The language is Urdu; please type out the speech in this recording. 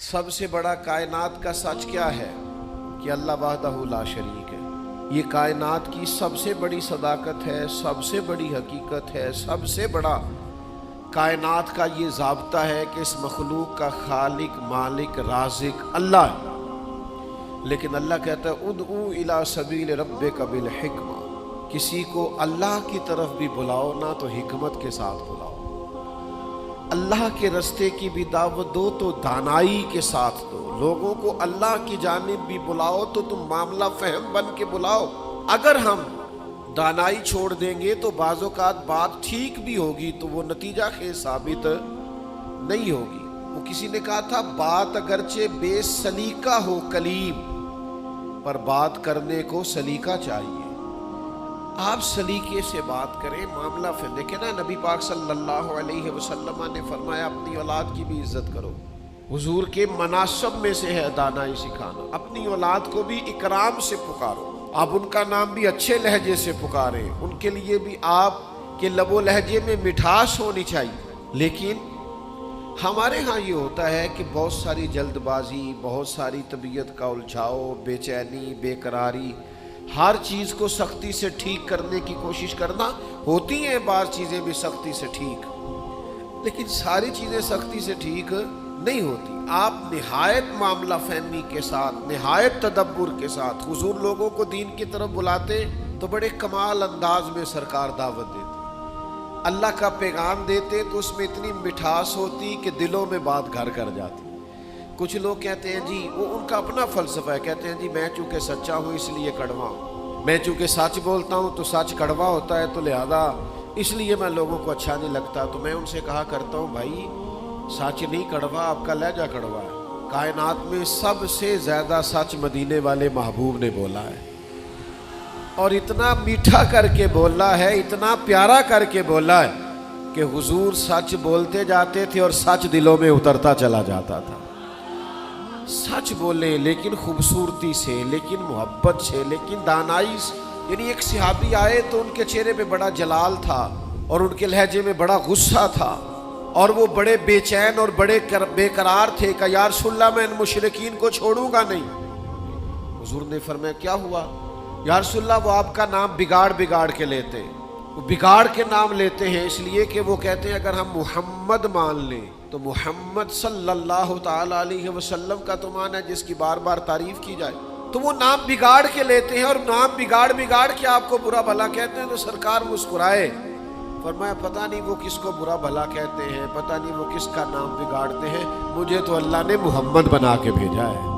سب سے بڑا کائنات کا سچ کیا ہے کہ اللہ وحدہ لا شریک ہے۔ یہ کائنات کی سب سے بڑی صداقت ہے، سب سے بڑی حقیقت ہے، سب سے بڑا کائنات کا یہ ضابطہ ہے کہ اس مخلوق کا خالق، مالک، رازق اللہ ہے۔ لیکن اللہ کہتا ہے ادعو الی سبیل ربک بالحکمہ، کسی کو اللہ کی طرف بھی بلاؤ نہ تو حکمت کے ساتھ بلاؤ، اللہ کے رستے کی بھی دعوت دو تو دانائی کے ساتھ دو، لوگوں کو اللہ کی جانب بھی بلاؤ تو تم معاملہ فہم بن کے بلاؤ۔ اگر ہم دانائی چھوڑ دیں گے تو بعض اوقات بات ٹھیک بھی ہوگی تو وہ نتیجہ خیز ثابت نہیں ہوگی۔ وہ کسی نے کہا تھا بات اگرچہ بے سلیقہ ہو کلیم، پر بات کرنے کو سلیقہ چاہیے۔ آپ سلیقے سے بات کریں، معاملہ پھر دیکھیں نا، نبی پاک صلی اللہ علیہ وسلم نے فرمایا اپنی اولاد کی بھی عزت کرو۔ حضور کے مناسب میں سے ہے دانائی سکھانا، اپنی اولاد کو بھی اکرام سے پکارو، آپ ان کا نام بھی اچھے لہجے سے پکاریں، ان کے لیے بھی آپ کے لب و لہجے میں مٹھاس ہونی چاہیے۔ لیکن ہمارے ہاں یہ ہوتا ہے کہ بہت ساری جلد بازی، بہت ساری طبیعت کا الجھاؤ، بے چینی، بے قراری، ہر چیز کو سختی سے ٹھیک کرنے کی کوشش کرنا۔ ہوتی ہیں بعض چیزیں بھی سختی سے ٹھیک، لیکن ساری چیزیں سختی سے ٹھیک نہیں ہوتی۔ آپ نہایت معاملہ فہمی کے ساتھ، نہایت تدبر کے ساتھ حضور لوگوں کو دین کی طرف بلاتے تو بڑے کمال انداز میں سرکار دعوت دیتے، اللہ کا پیغام دیتے تو اس میں اتنی مٹھاس ہوتی کہ دلوں میں بات گھر کر جاتی۔ کچھ لوگ کہتے ہیں جی، وہ ان کا اپنا فلسفہ ہے، کہتے ہیں جی میں چونکہ سچا ہوں اس لیے کڑوا ہوں، میں چونکہ سچ بولتا ہوں تو سچ کڑوا ہوتا ہے تو لہذا اس لیے میں لوگوں کو اچھا نہیں لگتا۔ تو میں ان سے کہا کرتا ہوں بھائی سچ نہیں کڑوا، آپ کا لہجہ کڑوا ہے۔ کائنات میں سب سے زیادہ سچ مدینے والے محبوب نے بولا ہے، اور اتنا میٹھا کر کے بولا ہے، اتنا پیارا کر کے بولا ہے کہ حضور سچ بولتے جاتے تھے اور سچ دلوں میں اترتا چلا جاتا تھا۔ سچ بولیں لیکن خوبصورتی سے، لیکن محبت سے، لیکن دانائی سے۔ یعنی ایک صحابی آئے تو ان کے چہرے پہ بڑا جلال تھا اور ان کے لہجے میں بڑا غصہ تھا، اور وہ بڑے بے چین اور بڑے بے قرار تھے کہ یا رسول اللہ میں ان مشرکین کو چھوڑوں گا نہیں۔ حضور نے فرمایا کیا ہوا؟ یا رسول اللہ وہ آپ کا نام بگاڑ کے لیتے، وہ بگاڑ کے نام لیتے ہیں اس لیے کہ وہ کہتے ہیں اگر ہم محمد مان لیں تو محمد صلی اللہ تعالی علیہ وسلم کا تو مان ہے جس کی بار بار تعریف کی جائے، تو وہ نام بگاڑ کے لیتے ہیں، اور نام بگاڑ کے آپ کو برا بھلا کہتے ہیں۔ تو سرکار مسکرائے، فرمایا پتہ نہیں وہ کس کو برا بھلا کہتے ہیں، پتہ نہیں وہ کس کا نام بگاڑتے ہیں، مجھے تو اللہ نے محمد بنا کے بھیجا ہے۔